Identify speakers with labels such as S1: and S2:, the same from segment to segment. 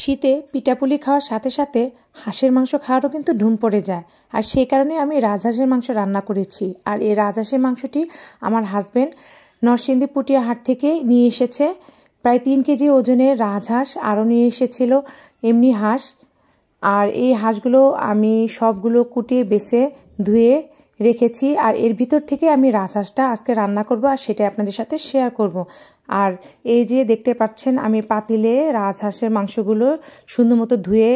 S1: শীতে পিঠাপুলি খাওয়ার সাথে সাথে হাঁসের মাংস খাওয়ারও কিন্তু ধুম পড়ে যায়। আর সেই কারণে আমি রাজহাঁসের মাংস রান্না করেছি। আর এই রাজহাঁসের মাংসটি আমার হাজবেন্ড নরসিংদী পুটিয়া হাট থেকে নিয়ে এসেছে। প্রায় 3 কেজি ওজনের রাজহাঁস, আরও নিয়ে এসেছিল এমনি হাঁস। আর এই হাঁসগুলো আমি সবগুলো কুটিয়ে বেছে ধুয়ে রেখেছি। আর এর ভিতর থেকে আমি রাজহাঁসটা আজকে রান্না করব, আর সেটা আপনাদের সাথে শেয়ার করব। আর এই যে দেখতে পাচ্ছেন আমি পাতিলে রাজহাঁসের মাংসগুলো সুন্দর মতো ধুয়ে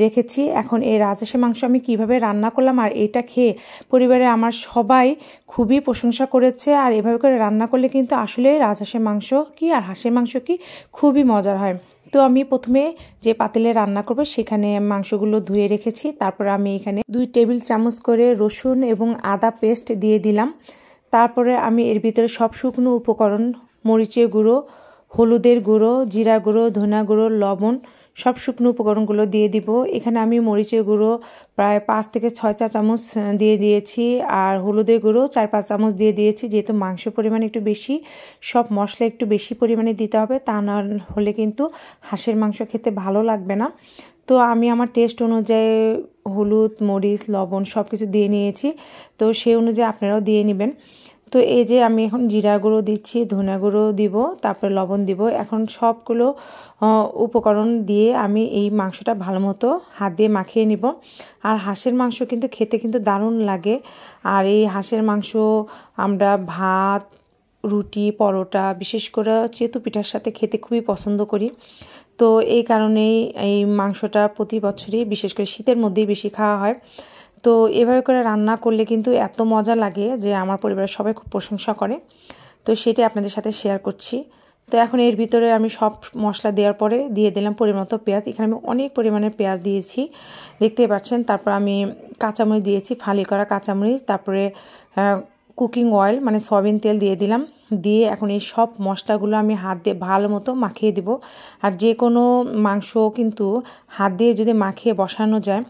S1: রেখেছি। এখন এই রাজহাঁসের মাংস আমি কিভাবে রান্না করলাম, আর এটা খেয়ে পরিবারে আমার সবাই খুবই প্রশংসা করেছে। আর এভাবে করে রান্না করলে কিন্তু আসলে রাজহাঁসের মাংস কি আর হাঁসের মাংস কি খুবই মজার হয়। তো আমি প্রথমে যে পাতিলে রান্না করব সেখানে মাংসগুলো ধুয়ে রেখেছি। তারপর আমি এখানে 2 টেবিল চামচ করে রসুন এবং আদা পেস্ট দিয়ে দিলাম। তারপরে আমি এর ভিতরে সব শুকনো উপকরণ, মরিচের গুঁড়ো, হলুদের গুঁড়ো, জিরা গুঁড়ো, ধনিয়া গুঁড়ো, লবণ, সব শুকনো উপকরণগুলো দিয়ে দিব। এখানে আমি মরিচের গুঁড়ো প্রায় 5 থেকে 6 চা চামচ দিয়ে দিয়েছি, আর হলুদের গুঁড়ো 4-5 চামচ দিয়ে দিয়েছি। যেহেতু মাংস পরিমাণ একটু বেশি, সব মশলা একটু বেশি পরিমাণে দিতে হবে, তা না হলে কিন্তু হাঁসের মাংস খেতে ভালো লাগবে না। তো আমি আমার টেস্ট অনুযায়ী হলুদ, মরিচ, লবণ সব কিছু দিয়ে নিয়েছি। তো সেই অনুযায়ী আপনারাও দিয়ে নেবেন। তো এই যে আমি এখন জিরা গুঁড়ো দিচ্ছি, ধনিয়া গুঁড়ো দিব, তারপরে লবণ দিব। এখন সবগুলো উপকরণ দিয়ে আমি এই মাংসটা ভালো মতো হাত দিয়ে মাখিয়ে নিব। আর হাঁসের মাংস কিন্তু খেতে কিন্তু দারুণ লাগে। আর এই হাঁসের মাংস আমরা ভাত, রুটি, পরোটা, বিশেষ করে চেতু পিঠার সাথে খেতে খুবই পছন্দ করি। তো এই কারণেই এই মাংসটা প্রতি বছরই বিশেষ করে শীতের মধ্যেই বেশি খাওয়া হয়। তো এভাবে করে রান্না করলে কিন্তু এত মজা লাগে যে আমার পরিবারের সবাই খুব প্রশংসা করে। তো সেটাই আপনাদের সাথে শেয়ার করছি। তো এখন এর ভিতরে আমি সব মশলা দেওয়ার পরে দিয়ে দিলাম পরিমাণ মতো পেঁয়াজ। এখানে আমি অনেক পরিমাণে পেঁয়াজ দিয়েছি, দেখতেই পাচ্ছেন। তারপর আমি কাঁচামরিচ দিয়েছি, ফালি করা কাঁচামরিচ। তারপরে কুকিং অয়েল মানে সয়াবিন তেল দিয়ে দিলাম। দিয়ে এখন এই সব মশলাগুলো আমি হাত দিয়ে ভালো মতো মাখিয়ে দিব। আর যে কোনো মাংস কিন্তু হাত দিয়ে যদি মাখিয়ে বসানো যায়,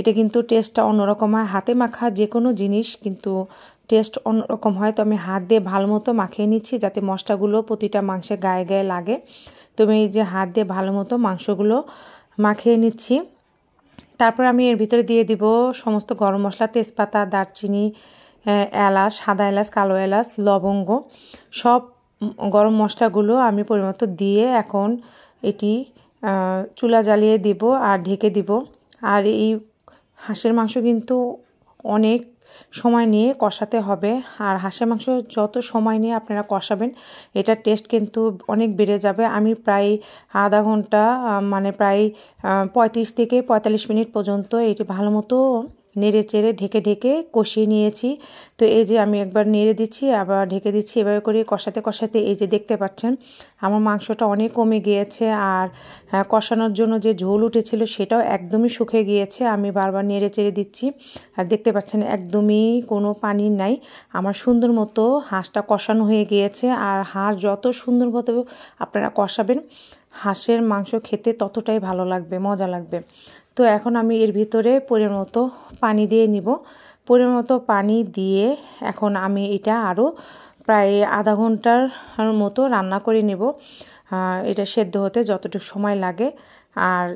S1: এটা কিন্তু টেস্টটা অন্যরকম হয়। হাতে মাখা যে কোনো জিনিস কিন্তু টেস্ট অন্যরকম হয়। তো আমি হাত দিয়ে ভালো মতো মাখিয়ে নিচ্ছি যাতে মশলাগুলো প্রতিটা মাংসের গায়ে গায়ে লাগে। তো আমি এই যে হাত দিয়ে ভালো মতো মাংসগুলো মাখিয়ে নিচ্ছি। তারপর আমি এর ভিতরে দিয়ে দিব সমস্ত গরম মশলা, তেজপাতা, দারচিনি, এলাচ, সাদা এলাচ, কালো এলাচ, লবঙ্গ, সব গরম মশলাগুলো আমি পরিমাণ দিয়ে এখন এটি চুলা জ্বালিয়ে দিব আর ঢেকে দিব। আর এই হাঁসের মাংস কিন্তু অনেক সময় নিয়ে কষাতে হবে। আর হাঁসের মাংস যত সময় নিয়ে আপনারা কষাবেন, এটার টেস্ট কিন্তু অনেক বেড়ে যাবে। আমি প্রায় আধা ঘন্টা মানে প্রায় 35 থেকে 45 মিনিট পর্যন্ত এটি ভালো মতো নেড়ে চেড়ে ঢেকে ঢেকে কষিয়ে নিয়েছি। তো এই যে আমি একবার নেড়ে দিচ্ছি, আবার ঢেকে দিচ্ছি। এভাবে করে কষাতে কষাতে এই যে দেখতে পাচ্ছেন আমার মাংসটা অনেক কমে গিয়েছে। আর কষানোর জন্য যে ঝোল উঠেছিল সেটাও একদমই শুকিয়ে গিয়েছে। আমি বারবার নেড়ে চেড়ে দিচ্ছি, আর দেখতে পাচ্ছেন একদমই কোনো পানি নাই। আমার সুন্দর মতো হাঁসটা কষানো হয়ে গিয়েছে। আর হাঁস যত সুন্দর মতো আপনারা কষাবেন, হাঁসের মাংস খেতে ততটাই ভালো লাগবে, মজা লাগবে। তো এখন আমি এর ভিতরে পরিমাণ মতো পানি দিয়ে নিব। পরিমাণ মতো পানি দিয়ে এখন আমি এটা আরও প্রায় আধা ঘন্টার মতো রান্না করে নেব, এটা সেদ্ধ হতে যতটুকু সময় লাগে। আর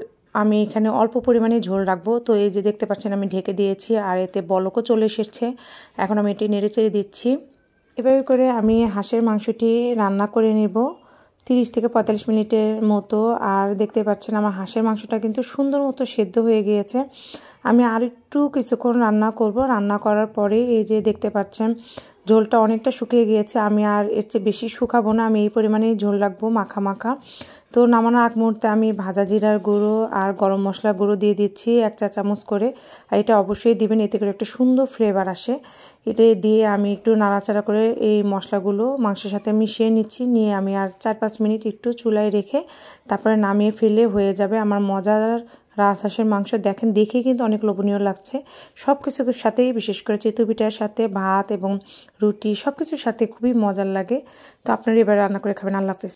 S1: আমি এখানে অল্প পরিমাণে ঝোল রাখবো। তো এই যে দেখতে পাচ্ছেন আমি ঢেকে দিয়েছি, আর এতে বলকও চলে এসেছে। এখন আমি এটি নেড়ে চেড়ে দিচ্ছি। এভাবে করে আমি হাঁসের মাংসটি রান্না করে নেব 30 থেকে 45 মিনিটের মতো। আর দেখতে পাচ্ছেন আমার হাঁসের মাংসটা কিন্তু সুন্দর মতো সেদ্ধ হয়ে গিয়েছে। আমি আর একটু কিছুক্ষণ রান্না করব। রান্না করার পরে এই যে দেখতে পাচ্ছেন ঝোলটা অনেকটা শুকিয়ে গিয়েছে। আমি আর এর চেয়ে বেশি শুকাবো না, আমি এই পরিমাণেই ঝোল রাখবো, মাখা মাখা। তো নামানোর আগ মুহূর্তে আমি ভাজা জিরার গুঁড়ো আর গরম মশলার গুঁড়ো দিয়ে দিচ্ছি 1 চা চামচ করে। আর এটা অবশ্যই দিবেন, এতে করে একটা সুন্দর ফ্লেভার আসে। এটা দিয়ে আমি একটু নাড়াচাড়া করে এই মশলাগুলো মাংসের সাথে মিশিয়ে নিচ্ছি। নিয়ে আমি আর 4-5 মিনিট একটু চুলায় রেখে তারপরে নামিয়ে ফেলে হয়ে যাবে আমার মজার রাজহাঁসের মাংস। দেখেন দেখে কিন্তু অনেক লোভনীয় লাগছে। সব কিছুর সাথেই, বিশেষ করে চিতই পিঠার সাথে, ভাত এবং রুটি সব কিছুর সাথে খুবই মজার লাগে। তো আপনারা এবার রান্না করে খাবেন। আল্লাহ হাফেজ।